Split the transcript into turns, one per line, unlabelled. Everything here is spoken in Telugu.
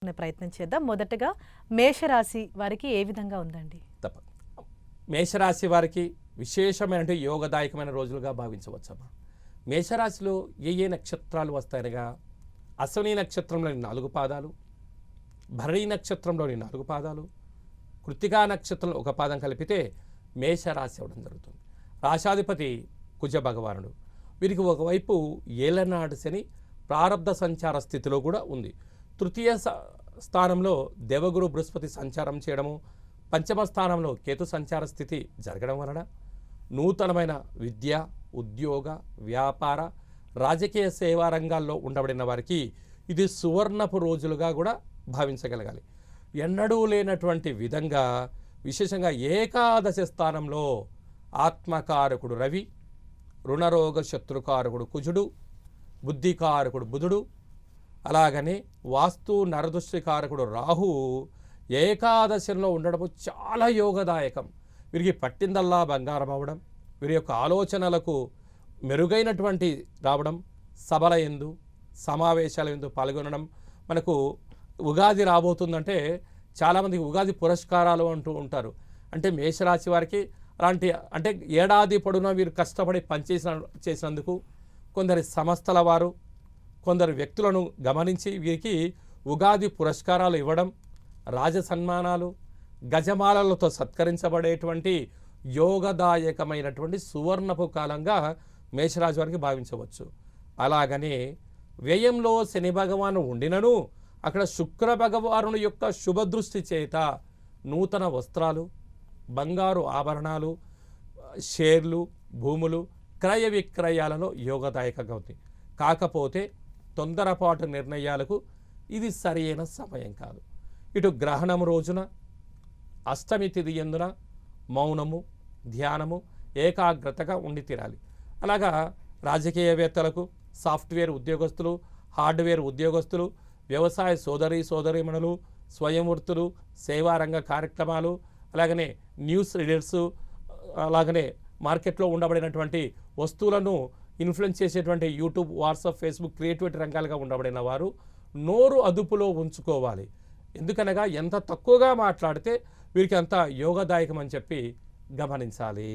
ప్రయత్నం చేద్దాం. మొదటగా మేషరాశి వారికి ఏ విధంగా ఉందండి?
తప్ప మేషరాశి వారికి విశేషమైన యోగదాయకమైన రోజులుగా భావించవచ్చమ్మా. మేషరాశిలో ఏ నక్షత్రాలు వస్తాయనగా అశ్విని నక్షత్రంలోని 4 పాదాలు, భరణి నక్షత్రంలోని 4 పాదాలు, కృత్తికా నక్షత్రంలో 1 పాదం కలిపితే మేషరాశి అవ్వడం జరుగుతుంది. రాశాధిపతి కుజ భగవానుడు. వీరికి ఒకవైపు ఏలనాడు శని ప్రారబ్ధ సంచార స్థితిలో కూడా ఉంది. తృతీయ స్థానంలో దేవగురు బృహస్పతి సంచారం చేయడము, పంచమ స్థానంలో కేతు సంచార స్థితి జరగడం వలన నూతనమైన విద్య, ఉద్యోగ, వ్యాపార, రాజకీయ సేవా రంగాల్లో ఉండబడిన వారికి ఇది సువర్ణపు రోజులుగా కూడా భావించగలగాలి. ఎన్నడూ లేనటువంటి విధంగా విశేషంగా ఏకాదశి స్థానంలో ఆత్మకారకుడు రవి, రుణరోగ శత్రుకారకుడు కుజుడు, బుద్ధికారకుడు బుధుడు, అలాగనే వాస్తు నరదృష్టికారకుడు రాహు ఏకాదశిలో ఉండడము చాలా యోగదాయకం. వీరికి పట్టిందల్లా బంగారం అవ్వడం, వీరి యొక్క ఆలోచనలకు మెరుగైనటువంటి రావడం, సభల యందు సమావేశాల యందు పాల్గొనడం. మనకు ఉగాది రాబోతుందంటే చాలామందికి ఉగాది పురస్కారాలు అంటూ ఉంటారు. అంటే మేషరాశి వారికి అలాంటి అంటే ఏడాది పొడవునా వీరు కష్టపడి చేసినందుకు కొందరి సంస్థల వారు, కొందరు వ్యక్తులను గమనించి వీరికి ఉగాది పురస్కారాలు ఇవ్వడం, రాజ సన్మానాలు, గజమాలలతో సత్కరించబడేటువంటి యోగదాయకమైనటువంటి సువర్ణపు కాలంగా మేషరాశి వారికి భావించవచ్చు. అలాగనే వ్యయంలో శని భగవాను ఉండినను అక్కడ శుక్ర భగవానుని యొక్క శుభదృష్టి చేత నూతన వస్త్రాలు, బంగారు ఆభరణాలు, షేర్లు, భూములు క్రయ విక్రయాలలో యోగదాయకంగా ఉంది. కాకపోతే తొందరపాటు నిర్ణయాలకు ఇది సరైన సమయం కాదు. ఇటు గ్రహణం రోజున, అష్టమి తిథి యందున మౌనము, ధ్యానము, ఏకాగ్రతగా ఉండి తీరాలి. అలాగా రాజకీయవేత్తలకు, సాఫ్ట్వేర్ ఉద్యోగస్తులు, హార్డ్వేర్ ఉద్యోగస్తులు, వ్యవసాయ సోదరీమణులు, స్వయం వృత్తులు, సేవారంగ కార్యక్రమాలు, అలాగనే న్యూస్ రీడర్సు, అలాగనే మార్కెట్లో ఉండబడినటువంటి వస్తువులను ఇన్ఫ్లుయెన్స్ చేసేటువంటి యూట్యూబ్, వాట్సాప్, ఫేస్బుక్ క్రియేటివిటీ రంగాలుగా ఉండబడిన వారు నోరు అదుపులో ఉంచుకోవాలి. ఎందుకనగా ఎంత తక్కువగా మాట్లాడితే వీరికి అంత యోగదాయకం అని చెప్పి గమనించాలి.